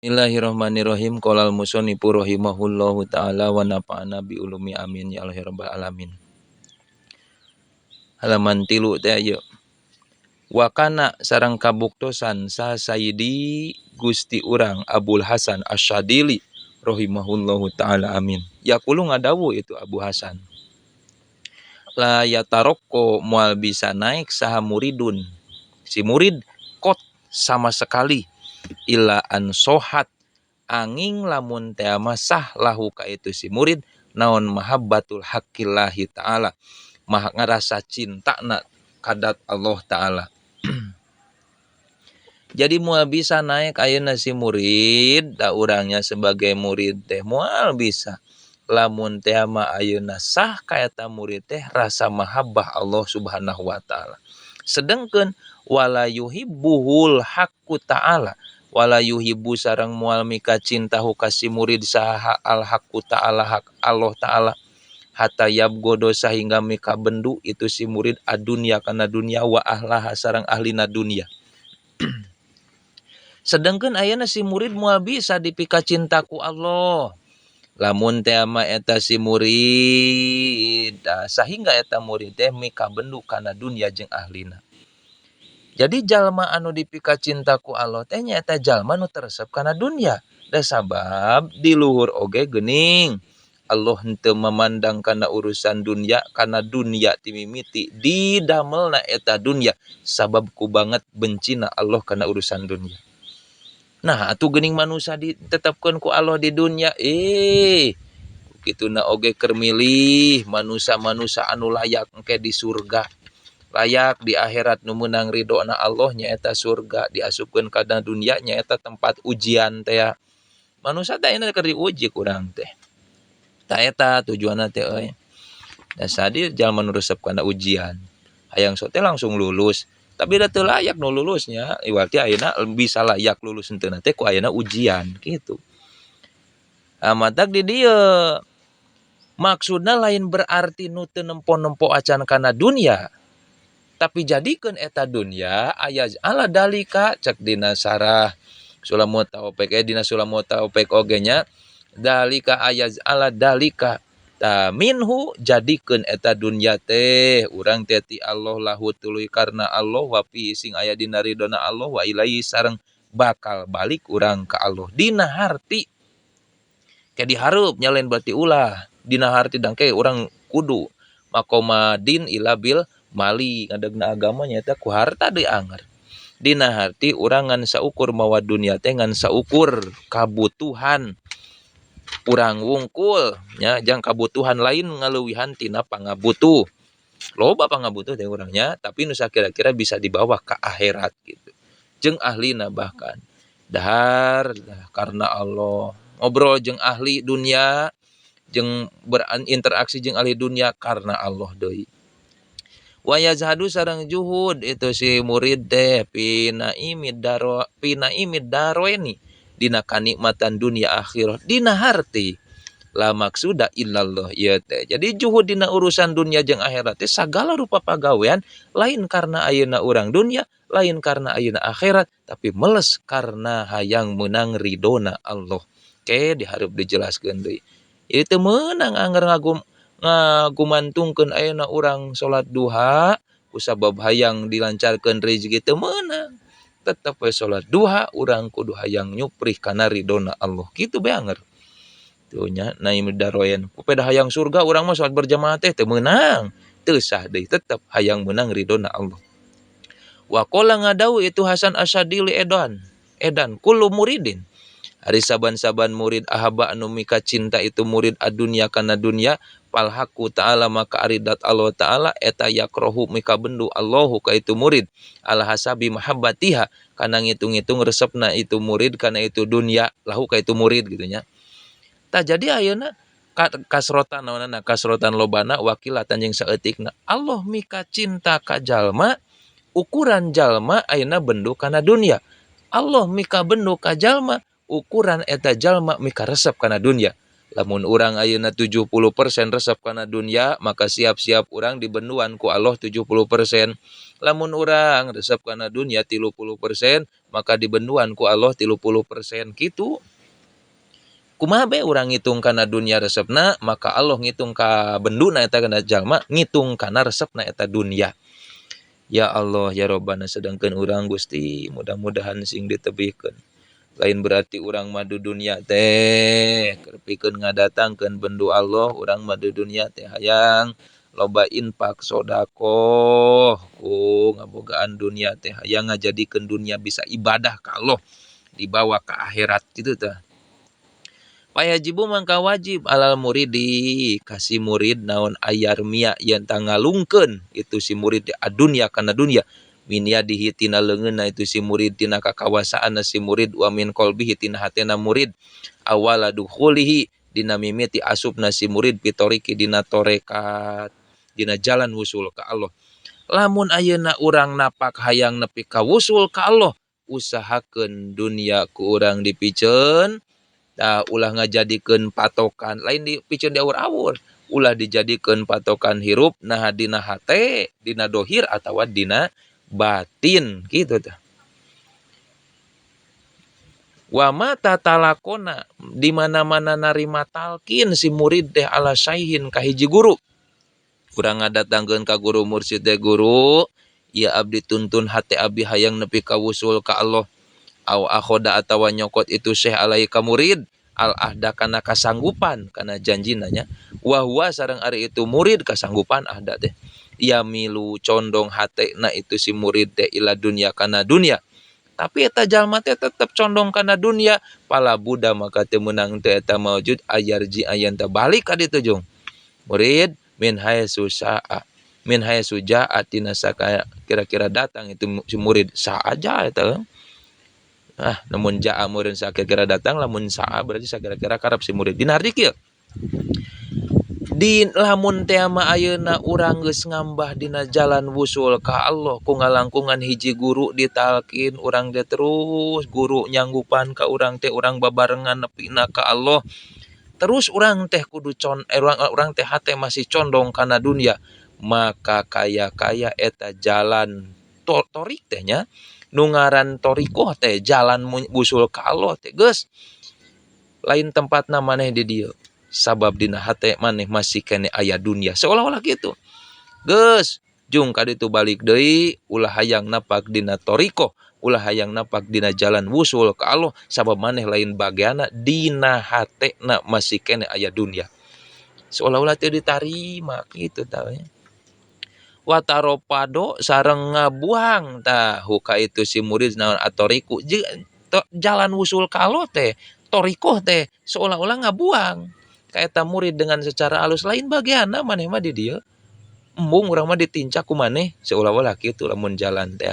Bismillahirrahmanirrahim. Qolal musonifu rahimahullahu ta'ala wa nafa'ana bi ulumi amin ya Allah rabbal alamin. Halaman 3 teh ayeuna. Wa kana sareng kabuktosan sa Sayyidi Gusti urang Abul Hasan Asyadili rahimahullahu ta'ala amin. Yaqulu ngadawu itu Abu Hasan. La yatarokko moal bisa naik saha muridun. Si murid kot sama sekali illa an sohat anging lamun teh sah lahu ka itu si murid naon mahabbatul haqqillahi ta'ala mah ngarasa cinta na kadat Allah ta'ala. Jadi moal bisa naik ayeuna si murid da urangnya sebagai murid teh moal bisa lamun teh mah ayeuna sah ka eta murid teh rasa mahabbah Allah Subhanahu wa taala. Sedengkeun wala yuhibbuhul haqqu ta'ala wala yuhibbu sareng moal mika cinta hukasi murid saha al haqqu ta'ala hak Allah ta'ala hatta yabgodo sehingga mika bendu itu si murid adunya kana dunia wa ahlaha sareng ahlina dunia. Sedengkeun ayeuna si murid moal bisa dipika cintaku Allah lamun teh mah eta si murid sehingga eta murid teh mika bendu kana dunia jeung ahlina. Jadi jalma anu dipika cintaku Allah teh nya eta jalma nu teresep kana dunia. Da sabab di luhur oge geuning Allah henteu memandang kana urusan dunia kana dunia ti mimiti didamelna eta dunia sabab ku banget bencina Allah kana urusan dunia. Nah, atuh geuning manusia ditetepkeun ku Allah di dunia kituna oge keur milih manusia-manusia anu layak engke di surga. Layak di akhirat nu meunang ridona Allah nyaeta surga, diasupkeun kana dunia nyaeta tempat ujian teh. Manusia teh ayeuna keur diuji ku urang teh. Ta eta tujuanna teh euy. Da sadi jalma nu resep kana ujian. Hayang sok teh langsung lulus, tapi da teu layak nu lulusnya, iwati ayeuna bisa layak lulus henteu teh ku ayeuna ujian kitu. Matak di dieu maksudna lain berarti nu teu nempo-nempo acan kana dunia. Tapi jadikeun eta dunia aya ala dalika cek dina sarah Sulamut Taufik dina Sulamut Taufik oge nya dalika aya ala dalika ta minhu jadikeun eta dunia teh urang teh ti Allah lahu tuluy karna Allah wa fi sing aya dina ridona Allah wa ilaihi sareng bakal balik urang ka Allah dina harti ke dihareup nya lain berarti ulah dina harti dangke urang kudu makomadin ila bil mali ngadegna agama nyaeta ku harta deui anger. Dina harti urang ngan saukur mawa dunia teh ngan saukur kabutuhan urang wungkul nya jang kabutuhan lain ngaleuwihan tina pangabutuh. Loba pangabutuh teh urangnya tapi nu sakira-kira bisa dibawa ka akhirat gitu. Jeung ahlina bahkan dahar karena Allah ngobrol jeung ahli dunia jeung berinteraksi jeung ahli dunia karena Allah deui. Wa yazhadu sareng juhud itu si murid teh pina imid daroeni dina kanikmatan dunia akhirat dina harti la maksuda illallah ieu teh. Jadi juhud dina urusan dunia jeung akhirat teh sagala rupa pagawean lain karena ayeuna urang dunia, lain karena ayeuna akhirat, tapi meles karena hayang meunang ridona Allah. Ke dihareup dijelaskeun deui. Ieu teh meunang anger ngagumantungkeun ayeuna urang salat duha kusabab hayang dilancarkeun rezeki teu meunang. Tetep we salat duha urang kudu hayang nyuprih kana ridona Allah. Kitu bae anger. Tuh nya naim daroyen. Kupeda hayang surga urang mah salat berjamaah teh teu meunang. Teu sah deui tetep hayang meunang ridona Allah. Wa qala ngadawu itu Hasan Asyadili edan kullu muridin. Ari saban-saban murid ahaba anu mika cinta itu murid adunya kana dunia fal haqqu ta'ala maka aridat Allah ta'ala eta yakrohu mika bendu Allahu ka itu murid ala hasabi mahabbatiha kana ngitung-ngitung resepna itu murid kana itu dunia lahu ka itu murid gitu nya. Tah jadi ayeuna kasrotan naonana kasrotan lobana wakilatan jeung saeutikna Allah mika cinta ka jalma ukuran jalma ayeuna bendu kana dunia. Allah mika bendu ka jalma ukuran eta jalma mika resep kana dunia. Lamun urang ayeuna 70% resep kana dunia, maka siap-siap urang dibenduan ku Allah 70%. Lamun urang resep kana dunya 30%, maka dibenduan ku Allah 30% gitu. Kumaha be urang ngitung kana dunya resepna, maka Allah ngitung ka benduna eta kana jalma ngitung kana resepna eta dunya. Ya Allah ya Robbana sedengkeun urang Gusti, mudah-mudahan sing ditebihkeun. Lain berarti urang madu dunya teh kerpikeun ngadatangkeun bendu Allah, urang madu dunya teh hayang loba infak sodaqoh ku ngabogaan dunya teh hayang ngajadikeun dunya bisa ibadah ka Allah dibawa ke akhirat gitu tah. Payajibu mangka wajib alal muridi kasih murid naon ayarmia yang tangalungkeun itu si murid adunya kana dunya min yadihi tina leungeunna itu si murid tina kakawasaanna si murid wa min qalbihi tina hatena murid awala dukhulihi dina mimiti asupna si murid pitoriki dina torekat dina jalan wusul ka Allah. Lamun ayeuna urang napak hayang nepi ka wusul ka Allah, usahakeun dunya ku urang dipiceun. Ulah ngajadikeun patokan lain dipiceun di awur-awur, ulah dijadikeun patokan hirup nah dina hate, dina dohir atawa dina batin gitu tah. Wa mata talakona di mana-mana narima talqin si murid teh ala syaihin ka hiji guru. Urang ngadatangkeun ka guru mursyid teh guru, ya abdi tuntun hate abdi hayang nepi ka wusul ka Allah. Au akhoda atawa nyokot itu syekh alai ka murid al ahda kana kasanggupan kana janji nanya wa huwa sareng ari itu murid kasanggupan ahda teh ia milu condong hate na itu si murid teh ila dunya kana dunya tapi eta jalma teh tetep condong kana dunya pala buda maka teu meunang teh eta maujud ayarji ayan teh balik ka ditu jung murid min haitsu sa'a min haitsu ja'a tina sakaya kira-kira datang itu si murid sa aja eta. Namun ja'a murid sakira-kira datang lamun sa'a berarti sakira-kira karep si murid dina arti kieu di lamun teh mah ayeuna urang geus ngambah dina jalan wusul ka Allah ku ngalangkungan hiji guru ditalkin urang teh terus guru nyanggupan ka urang teh urang babarengan nepina ka Allah terus urang teh kudu urang teh hate masih condong kana dunya maka kaya-kaya eta jalan torik teh nya nu ngaran torikoh teh jalan wusul ka Allah teh geus lain tempatna maneh di dieu sabab dina hate maneh masih kene aya dunya seolah-olah gitu geus jung ka ditu balik deui ulah hayang napak dina torikoh ulah hayang napak dina jalan wusul ka Allah sabab maneh lain bageana dina hatena masih kene aya dunya seolah-olah teu ditarima kitu tah wataropado sareng ngabuang tah huka itu si murid naon atoriku jalan wusul ka Allah teh torikoh teh seolah-olah ngabuang ka eta murid dengan secara alus lain bagiana maneh mah di dieu embung urang mah ditincak ku maneh seolah-olah kitu lamun jalan teh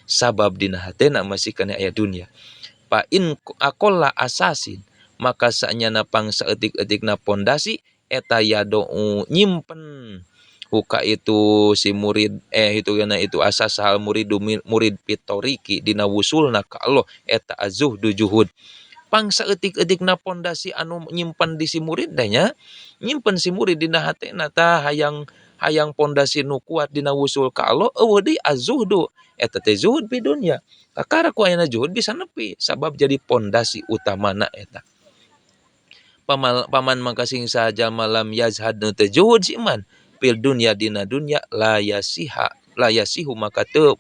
sabab dina hatena masih kana aya dunya pa in aqalla asasin maka sanyana pang saeutik-eutikna pondasi eta yado nyimpen huka itu si murid itu asas hal murid pitoriki dina wusulna ka Allah eta azuhdu juhud pang saeutik-eutikna pondasi anu nyimpen di si murid teh nya nyimpen si murid dina hatena tah hayang pondasi nu kuat dina wusul ka Allah eueuh deui azuhdu eta teh zuhud fi dunya kakara ku ayeuna zuhud bisa nepi sabab jadi pondasi utamana eta paman mangkasing saja malam yazhad nu teu zuhud si iman fil dunya dina dunya la yasihu maka teu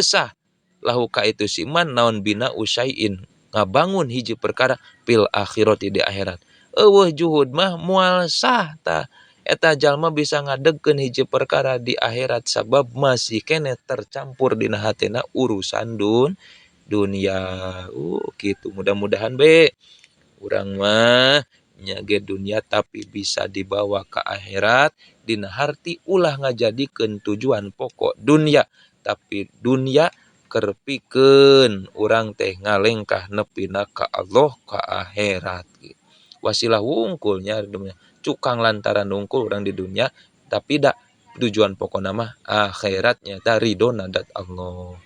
sah lahu ka itu si iman naon bina usaiin ngabangun hiji perkara fil akhirati di akhirat eueuh juhud mah moal sah tah eta jalma bisa ngadegkeun hiji perkara di akhirat sabab masih kene tercampur dina hatena urusan dunia kitu mudah-mudahan be urang mah nya ge dunia tapi bisa dibawa ke akhirat dina harti ulah ngajadikeun tujuan pokok dunia tapi dunia kerpikeun urang teh ngalengkah nepina ka Allah ka akhirat wasilah wungkulnya cukang lantaran wungkul urang di dunia tapi da tujuan pokok nama akhiratnya ta ridho nadat Allah.